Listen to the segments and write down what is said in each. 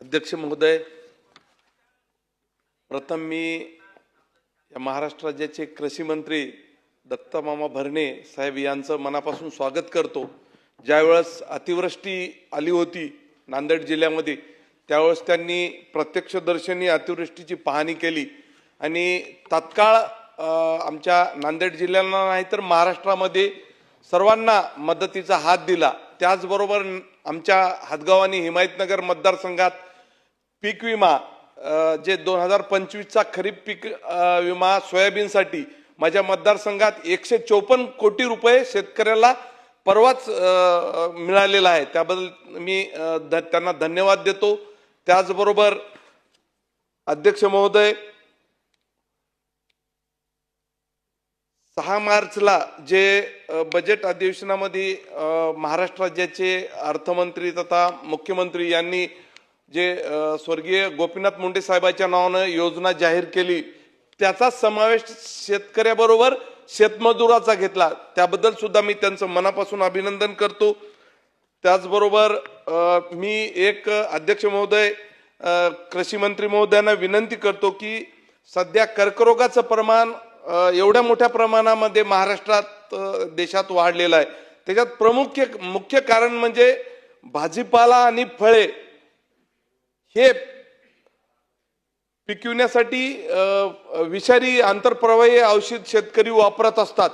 अध्यक्ष महोदय, प्रथम मी या महाराष्ट्र राज्याचे कृषी मंत्री दत्ता मामा भरणे साहेब यांचं मनापासून स्वागत करतो। ज्यावेळेस अतिवृष्टी आली होती नांदेड जिल्ह्यामध्ये त्यावेळेस त्यांनी प्रत्यक्षदर्शनी अतिवृष्टीची पाहणी केली आणि तात्काळ आमच्या नांदेड जिल्ह्याला नाही तर महाराष्ट्रामध्ये सर्वांना मदतीचा हात दिला। त्याचबरोबर आमच्या हातगाव आणि हिमायतनगर मतदारसंघात पीक विमा जे 2025 चा खरीप पीक विमा सोयाबीनसाठी माझ्या मतदारसंघात 154 कोटी रुपये शेतकऱ्याला परवाच मिळालेला आहे। त्याबद्दल मी त्यांना धन्यवाद देतो। त्याचबरोबर अध्यक्ष महोदय, 6 मार्चला जे बजेट अधिवेशनामध्ये महाराष्ट्र राज्याचे अर्थमंत्री तथा मुख्यमंत्री यांनी जे स्वर्गीय गोपीनाथ मुंडे साहेबांच्या नावाने योजना जाहीर केली त्याचा समावेश शेतकऱ्याबरोबर शेतमजुराचा घेतला। त्याबद्दल सुद्धा मी त्यांचं मनापासून अभिनंदन करतो। त्याचबरोबर मी एक अध्यक्ष महोदय कृषी मंत्री महोदयांना विनंती करतो की सध्या कर्करोगाचं प्रमाण एवढ्या मोठ्या प्रमाणामध्ये महाराष्ट्रात देशात वाढलेलं आहे। त्याच्यात मुख्य कारण म्हणजे भाजीपाला आणि फळे हे पिकविण्यासाठी विषारी आंतरप्रवाही औषध शेतकरी वापरत असतात।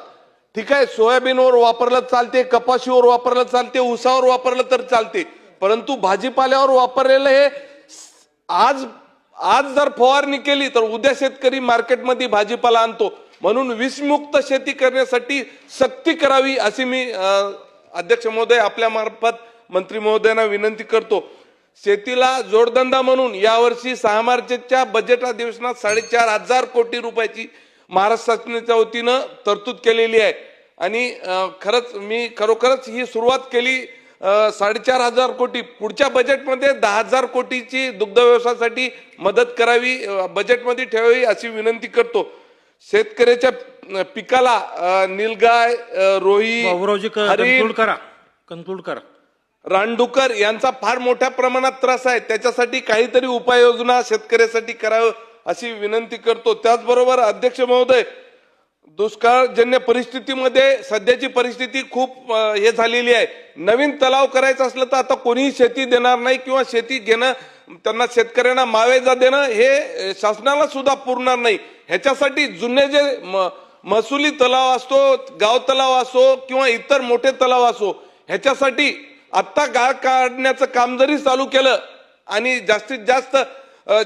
ठीक आहे, सोयाबीनवर वापरलं चालते, कपाशीवर वापरलं चालते, ऊसावर वापरलं तर चालते, परंतु भाजीपाल्यावर वापरलेलं हे आज जर फवारणी केली तर उद्या शेतकरी मार्केटमध्ये भाजीपाला आणतो। म्हणून विषमुक्त शेती करण्यासाठी सक्ती करावी अशी मी अध्यक्ष महोदय आपल्या मार्फत मंत्री महोदयांना विनंती करतो। शेतीला जोडधंदा म्हणून यावर्षी 6 मार्चच्या बजेट अधिवेशनात 4,500 कोटी रुपयाची महाराष्ट्र शासनाच्या वतीनं तरतूद केलेली आहे आणि खरोखरच ही सुरुवात केली 4,500 कोटी। पुढच्या बजेटमध्ये 10,000 कोटीची दुग्ध व्यवसायासाठी मदत करावी, बजेटमध्ये ठेवावी अशी विनंती करतो। शेतकऱ्याच्या पिकाला निलगाय, रोही, कंक्लूड करा रानडुकर यांचा फार मोठ्या प्रमाणात त्रास आहे। त्याच्यासाठी काहीतरी उपाययोजना शेतकऱ्यासाठी करावं अशी विनंती करतो। त्याचबरोबर अध्यक्ष महोदय, दुष्काळजन्य परिस्थितीमध्ये सध्याची परिस्थिती खूप हे झालेली आहे। नवीन तलाव करायचा असलं तर आता कोणीही शेती देणार नाही किंवा शेती घेणं त्यांना शेतकऱ्यांना मावेजा देणं हे शासनाला सुद्धा पुरणार नाही। ह्याच्यासाठी जुने जे महसुली तलाव असतो, गाव तलाव असो किंवा इतर मोठे तलाव असो, ह्याच्यासाठी आत्ता गाळ काढण्याचं काम जरी चालू केलं आणि जास्तीत जास्त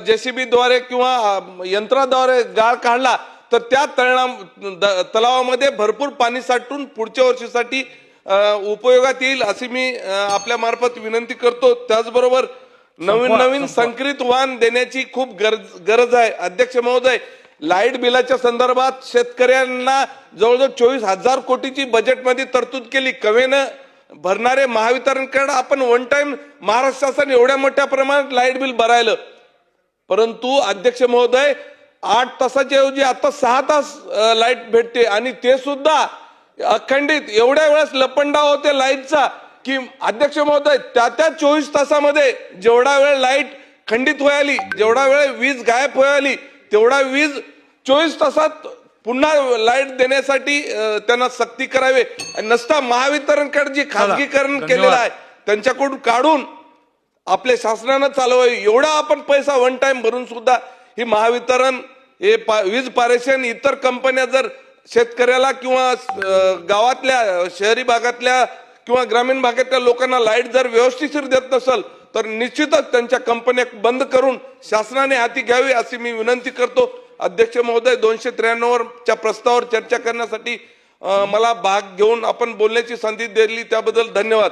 JCB द्वारे किंवा यंत्राद्वारे गाळ काढला तर त्या तलावामध्ये भरपूर पाणी साठून पुढच्या वर्षीसाठी उपयोगात येईल अशी मी आपल्या मार्फत विनंती करतो। त्याचबरोबर नवीन संकरित वाहन देण्याची खूप गरज आहे। अध्यक्ष महोदय, लाईट बिलाच्या संदर्भात शेतकऱ्यांना जवळजवळ 24,000 कोटीची बजेटमध्ये तरतूद केली। कवेनं भरणारे महावितरणकडे आपण वन टाइम महाराष्ट्र शासन एवढ्या मोठ्या प्रमाणात लाईट बिल भरायला, परंतु अध्यक्ष महोदय 8 तासाच्या ऐवजी आता 6 तास लाईट भेटते आणि ते सुद्धा अखंडित। एवढ्या वेळेस लपंडा होते लाईटचा की अध्यक्ष महोदय त्या 24 तासामध्ये जेवढा वेळ लाईट खंडित व्हायली, जेवढा वेळ वीज गायब व्हायली, तेवढा वीज 24 तासात पुन्हा लाईट देण्यासाठी त्यांना सक्ती करावी। नसता महावितरणकडे जी खासगीकरण केलेलं आहे त्यांच्याकडून काढून आपल्या शासनानं चालवावी। एवढा आपण पैसा वन टाइम भरून सुद्धा ही महावितरण, हे वीज पारेषण, इतर कंपन्या जर शेतकऱ्याला किंवा गावातल्या शहरी भागातल्या किंवा ग्रामीण भागातल्या लोकांना लाईट जर व्यवस्थितशीर देत नसेल तर निश्चितच त्यांच्या कंपन्या बंद करून शासनाने हाती घ्यावी अशी मी विनंती करतो। अध्यक्ष महोदय, 293च्या प्रस्तावावर चर्चा करण्यासाठी मला भाग घेऊन आपण बोलण्याची संधी दिली त्याबद्दल धन्यवाद।